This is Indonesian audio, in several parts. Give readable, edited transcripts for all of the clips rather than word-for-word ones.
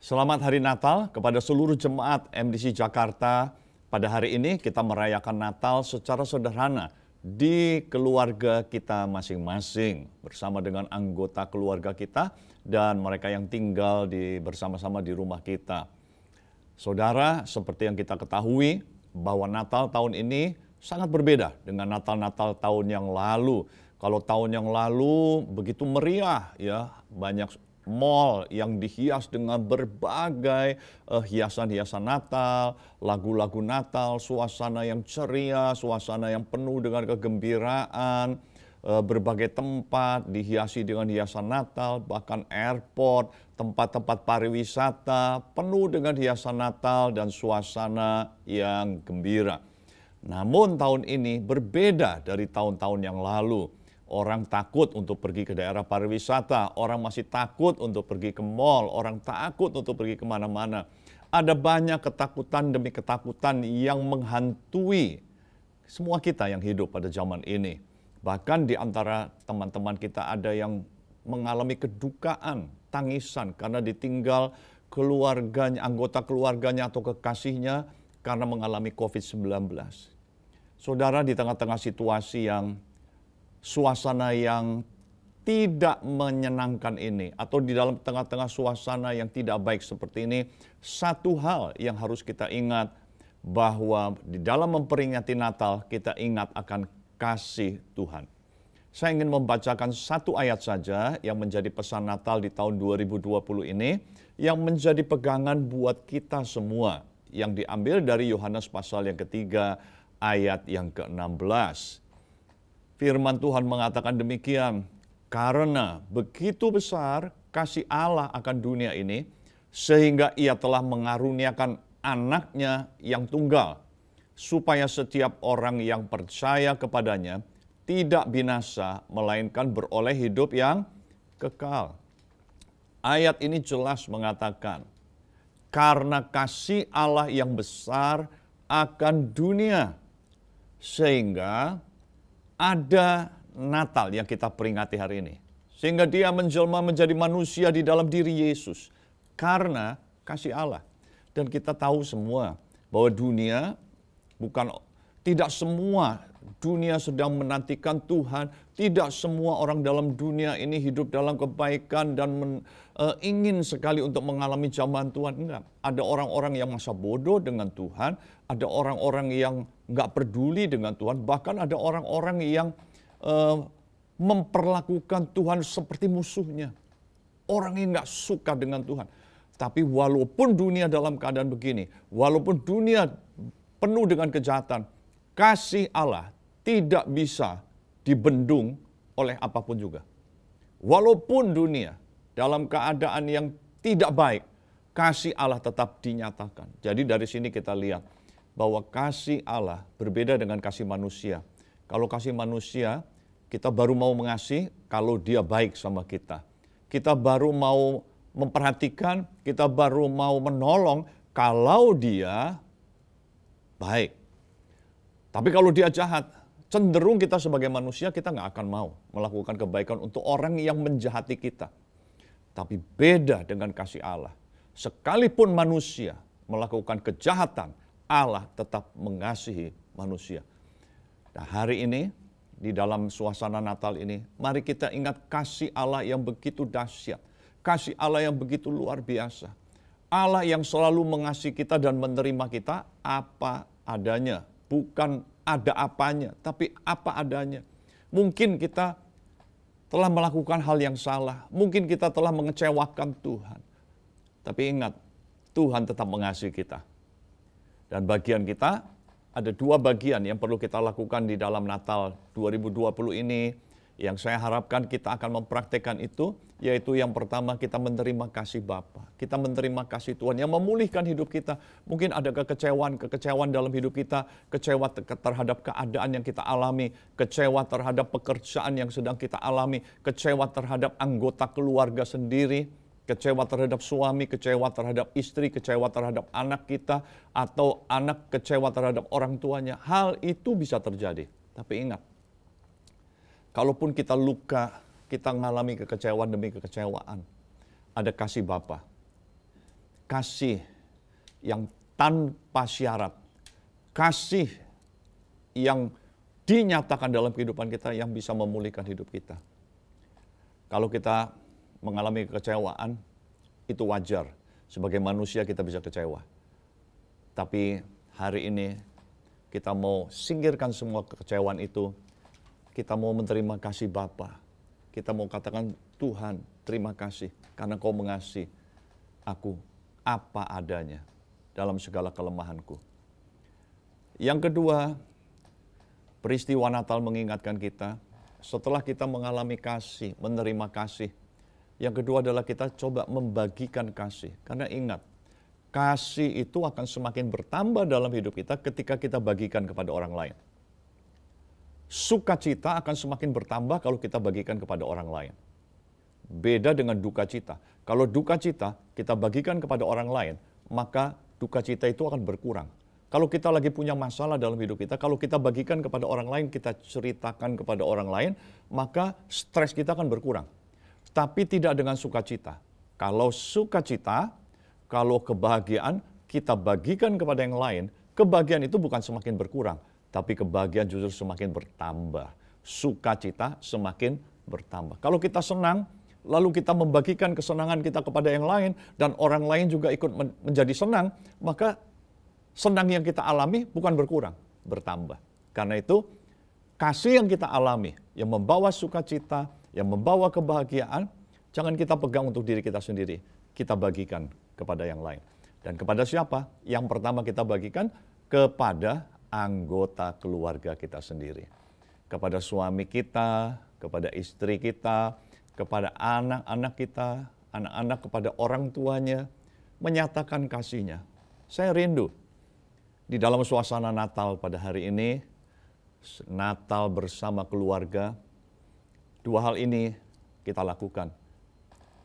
Selamat Hari Natal kepada seluruh jemaat MDC Jakarta. Pada hari ini kita merayakan Natal secara sederhana di keluarga kita masing-masing bersama dengan anggota keluarga kita dan mereka yang tinggal bersama-sama di rumah kita. Saudara, seperti yang kita ketahui bahwa Natal tahun ini sangat berbeda dengan Natal-Natal tahun yang lalu. Kalau tahun yang lalu begitu meriah ya, banyak mall yang dihias dengan berbagai hiasan-hiasan Natal, lagu-lagu Natal, suasana yang ceria, suasana yang penuh dengan kegembiraan, berbagai tempat dihiasi dengan hiasan Natal, bahkan airport, tempat-tempat pariwisata penuh dengan hiasan Natal dan suasana yang gembira. Namun tahun ini berbeda dari tahun-tahun yang lalu. Orang takut untuk pergi ke daerah pariwisata, orang masih takut untuk pergi ke mall, orang takut untuk pergi kemana-mana. Ada banyak ketakutan demi ketakutan yang menghantui semua kita yang hidup pada zaman ini. Bahkan di antara teman-teman kita ada yang mengalami kedukaan, tangisan karena ditinggal keluarganya, anggota keluarganya atau kekasihnya karena mengalami COVID-19. Saudara, di tengah-tengah situasi yang suasana yang tidak menyenangkan ini atau di dalam tengah-tengah suasana yang tidak baik seperti ini, satu hal yang harus kita ingat bahwa di dalam memperingati Natal kita ingat akan kasih Tuhan. Saya ingin membacakan satu ayat saja yang menjadi pesan Natal di tahun 2020 ini yang menjadi pegangan buat kita semua yang diambil dari Yohanes pasal yang ketiga ayat yang ke-16. Firman Tuhan mengatakan demikian, karena begitu besar kasih Allah akan dunia ini, sehingga ia telah mengaruniakan anaknya yang tunggal, supaya setiap orang yang percaya kepadanya tidak binasa, melainkan beroleh hidup yang kekal. Ayat ini jelas mengatakan, karena kasih Allah yang besar akan dunia, sehingga ada Natal yang kita peringati hari ini. Sehingga dia menjelma menjadi manusia di dalam diri Yesus. Karena kasih Allah. Dan kita tahu semua bahwa dunia tidak semua dunia sedang menantikan Tuhan. Tidak semua orang dalam dunia ini hidup dalam kebaikan dan ingin sekali untuk mengalami zaman Tuhan. Enggak. Ada orang-orang yang masa bodoh dengan Tuhan. Ada orang-orang yang enggak peduli dengan Tuhan. Bahkan ada orang-orang yang memperlakukan Tuhan seperti musuhnya. Orang yang enggak suka dengan Tuhan. Tapi walaupun dunia dalam keadaan begini, walaupun dunia penuh dengan kejahatan, kasih Allah tidak bisa dibendung oleh apapun juga. Walaupun dunia dalam keadaan yang tidak baik, kasih Allah tetap dinyatakan. Jadi dari sini kita lihat bahwa kasih Allah berbeda dengan kasih manusia. Kalau kasih manusia, kita baru mau mengasihi kalau dia baik sama kita. Kita baru mau memperhatikan, kita baru mau menolong kalau dia baik. Tapi kalau dia jahat, cenderung kita sebagai manusia kita nggak akan mau melakukan kebaikan untuk orang yang menjahati kita. Tapi beda dengan kasih Allah. Sekalipun manusia melakukan kejahatan, Allah tetap mengasihi manusia. Nah, hari ini di dalam suasana Natal ini, mari kita ingat kasih Allah yang begitu dahsyat. Kasih Allah yang begitu luar biasa. Allah yang selalu mengasihi kita dan menerima kita apa adanya. Bukan ada apanya, tapi apa adanya. Mungkin kita telah melakukan hal yang salah. Mungkin kita telah mengecewakan Tuhan. Tapi ingat, Tuhan tetap mengasihi kita. Dan bagian kita, ada dua bagian yang perlu kita lakukan di dalam Natal 2020 ini. Yang saya harapkan kita akan mempraktekkan itu, yaitu yang pertama kita menerima kasih Bapa. Kita menerima kasih Tuhan yang memulihkan hidup kita. Mungkin ada kekecewaan dalam hidup kita, kecewa terhadap keadaan yang kita alami, kecewa terhadap pekerjaan yang sedang kita alami, kecewa terhadap anggota keluarga sendiri, kecewa terhadap suami, kecewa terhadap istri, kecewa terhadap anak kita, atau anak kecewa terhadap orang tuanya. Hal itu bisa terjadi. Tapi ingat, kalaupun kita luka, kita mengalami kekecewaan demi kekecewaan, ada kasih Bapa. kasih yang tanpa syarat, kasih yang dinyatakan dalam kehidupan kita yang bisa memulihkan hidup kita. Kalau kita mengalami kekecewaan, itu wajar. Sebagai manusia kita bisa kecewa. Tapi hari ini kita mau singkirkan semua kekecewaan itu. Kita mau menerima kasih Bapa. Kita mau katakan, Tuhan, terima kasih karena Kau mengasihi aku apa adanya dalam segala kelemahanku. Yang kedua, peristiwa Natal mengingatkan kita, setelah kita mengalami kasih, menerima kasih, yang kedua adalah kita coba membagikan kasih. Karena ingat, kasih itu akan semakin bertambah dalam hidup kita ketika kita bagikan kepada orang lain. Sukacita akan semakin bertambah kalau kita bagikan kepada orang lain. Beda dengan duka cita. Kalau duka cita kita bagikan kepada orang lain, maka duka cita itu akan berkurang. Kalau kita lagi punya masalah dalam hidup kita, kalau kita bagikan kepada orang lain, kita ceritakan kepada orang lain, maka stres kita akan berkurang. Tapi tidak dengan sukacita. Kalau sukacita, kalau kebahagiaan, kita bagikan kepada yang lain, kebahagiaan itu bukan semakin berkurang, tapi kebahagiaan justru semakin bertambah. Sukacita semakin bertambah. Kalau kita senang, lalu kita membagikan kesenangan kita kepada yang lain, dan orang lain juga ikut menjadi senang, maka senang yang kita alami bukan berkurang, bertambah. Karena itu, kasih yang kita alami, yang membawa sukacita, yang membawa kebahagiaan, jangan kita pegang untuk diri kita sendiri. Kita bagikan kepada yang lain. Dan kepada siapa? Yang pertama kita bagikan kepada anggota keluarga kita sendiri. Kepada suami kita, kepada istri kita, kepada anak-anak kita, anak-anak kepada orang tuanya, menyatakan kasihnya. Saya rindu di dalam suasana Natal pada hari ini, Natal bersama keluarga, dua hal ini kita lakukan.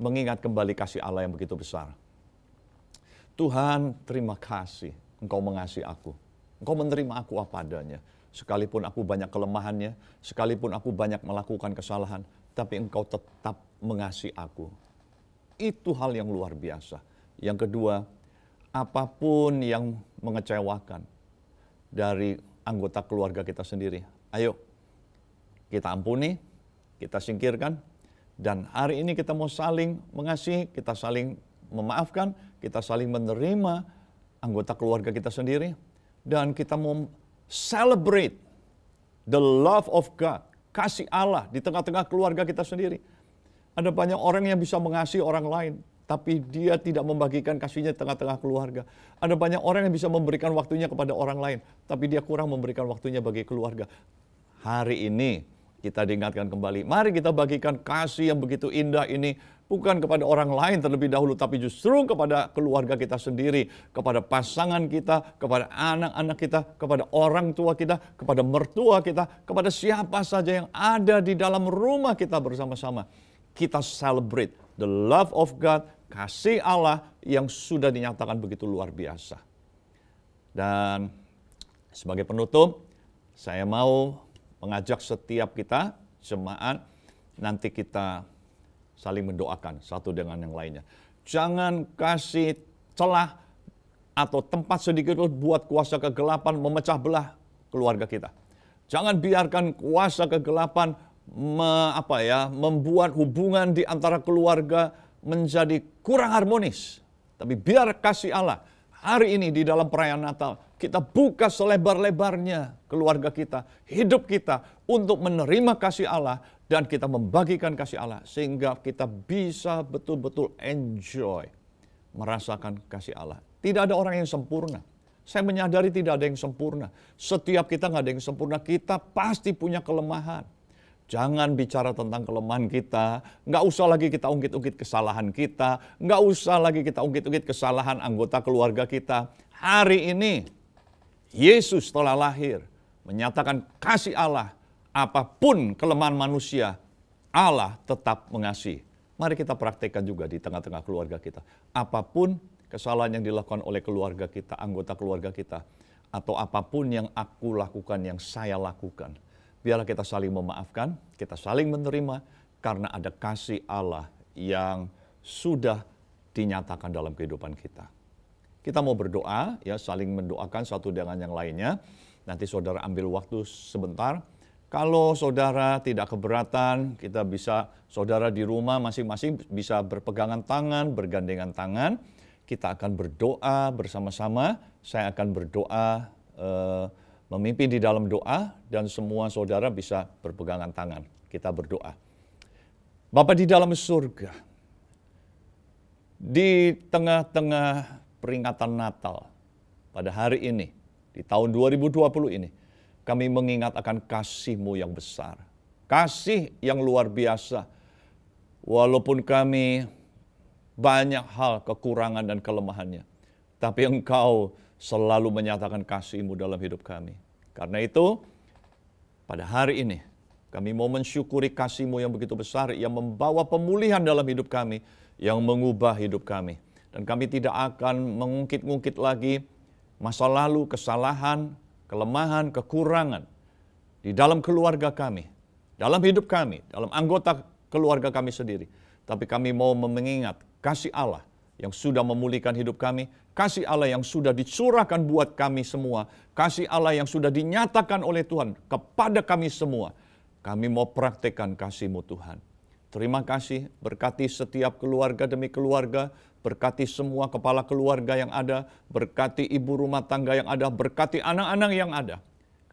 Mengingat kembali kasih Allah yang begitu besar. Tuhan, terima kasih Engkau mengasihi aku. Engkau menerima aku apa adanya. Sekalipun aku banyak kelemahannya, sekalipun aku banyak melakukan kesalahan, tapi Engkau tetap mengasihi aku. Itu hal yang luar biasa. Yang kedua, apapun yang mengecewakan dari anggota keluarga kita sendiri, ayo kita ampuni, kita singkirkan, dan hari ini kita mau saling mengasihi, kita saling memaafkan, kita saling menerima anggota keluarga kita sendiri, dan kita mau celebrate the love of God, kasih Allah di tengah-tengah keluarga kita sendiri. Ada banyak orang yang bisa mengasihi orang lain, tapi dia tidak membagikan kasihnya di tengah-tengah keluarga. Ada banyak orang yang bisa memberikan waktunya kepada orang lain, tapi dia kurang memberikan waktunya bagi keluarga. Hari ini kita diingatkan kembali, mari kita bagikan kasih yang begitu indah ini, bukan kepada orang lain terlebih dahulu, tapi justru kepada keluarga kita sendiri, kepada pasangan kita, kepada anak-anak kita, kepada orang tua kita, kepada mertua kita, kepada siapa saja yang ada di dalam rumah kita bersama-sama. Kita celebrate the love of God, kasih Allah yang sudah dinyatakan begitu luar biasa. Dan sebagai penutup, saya mau mengajak setiap kita, jemaat, nanti kita saling mendoakan satu dengan yang lainnya. Jangan kasih celah atau tempat sedikit buat kuasa kegelapan memecah belah keluarga kita. Jangan biarkan kuasa kegelapan membuat hubungan di antara keluarga menjadi kurang harmonis. Tapi biar kasih Allah hari ini di dalam perayaan Natal, kita buka selebar-lebarnya keluarga kita, hidup kita untuk menerima kasih Allah, dan kita membagikan kasih Allah sehingga kita bisa betul-betul enjoy, merasakan kasih Allah. Tidak ada orang yang sempurna. Saya menyadari tidak ada yang sempurna. Setiap kita nggak ada yang sempurna, kita pasti punya kelemahan. Jangan bicara tentang kelemahan kita, nggak usah lagi kita ungkit-ungkit kesalahan kita, nggak usah lagi kita ungkit-ungkit kesalahan anggota keluarga kita. Hari ini, Yesus telah lahir, menyatakan kasih Allah, apapun kelemahan manusia, Allah tetap mengasihi. Mari kita praktekkan juga di tengah-tengah keluarga kita. Apapun kesalahan yang dilakukan oleh keluarga kita, anggota keluarga kita, atau apapun yang aku lakukan, yang saya lakukan, biarlah kita saling memaafkan, kita saling menerima, karena ada kasih Allah yang sudah dinyatakan dalam kehidupan kita. Kita mau berdoa, ya, saling mendoakan satu dengan yang lainnya. Nanti saudara ambil waktu sebentar. Kalau saudara tidak keberatan, saudara di rumah masing-masing bisa berpegangan tangan, bergandengan tangan. Kita akan berdoa bersama-sama. Saya akan berdoa, memimpin di dalam doa, dan semua saudara bisa berpegangan tangan. Kita berdoa. Bapa di dalam surga, di tengah-tengah peringatan Natal pada hari ini, di tahun 2020 ini, kami mengingat akan kasih-Mu yang besar. Kasih yang luar biasa. Walaupun kami banyak hal kekurangan dan kelemahannya, tapi Engkau selalu menyatakan kasih-Mu dalam hidup kami. Karena itu, pada hari ini, kami mau mensyukuri kasih-Mu yang begitu besar, yang membawa pemulihan dalam hidup kami, yang mengubah hidup kami. Dan kami tidak akan mengungkit-ungkit lagi masa lalu, kesalahan, kelemahan, kekurangan di dalam keluarga kami, dalam hidup kami, dalam anggota keluarga kami sendiri. Tapi kami mau mengingat kasih Allah yang sudah memulihkan hidup kami, kasih Allah yang sudah dicurahkan buat kami semua, kasih Allah yang sudah dinyatakan oleh Tuhan kepada kami semua. Kami mau praktekkan kasih-Mu Tuhan. Terima kasih, berkati setiap keluarga demi keluarga, berkati semua kepala keluarga yang ada, berkati ibu rumah tangga yang ada, berkati anak-anak yang ada.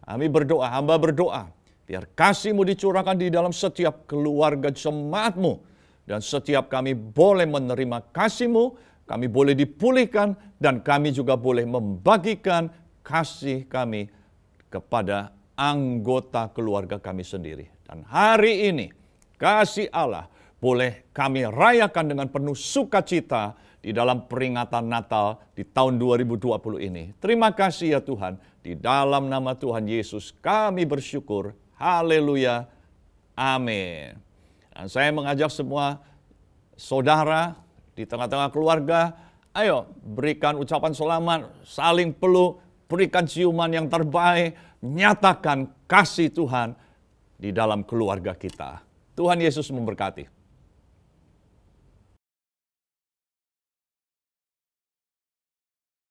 Kami berdoa, hamba berdoa, biar kasih-Mu dicurahkan di dalam setiap keluarga jemaat-Mu, dan setiap kami boleh menerima kasih-Mu, kami boleh dipulihkan, dan kami juga boleh membagikan kasih kami kepada anggota keluarga kami sendiri. Dan hari ini, kasih Allah boleh kami rayakan dengan penuh sukacita di dalam peringatan Natal di tahun 2020 ini. Terima kasih ya Tuhan, di dalam nama Tuhan Yesus kami bersyukur. Haleluya. Amin. Dan saya mengajak semua saudara di tengah-tengah keluarga, ayo berikan ucapan selamat, saling peluk, berikan ciuman yang terbaik, nyatakan kasih Tuhan di dalam keluarga kita. Tuhan Yesus memberkati.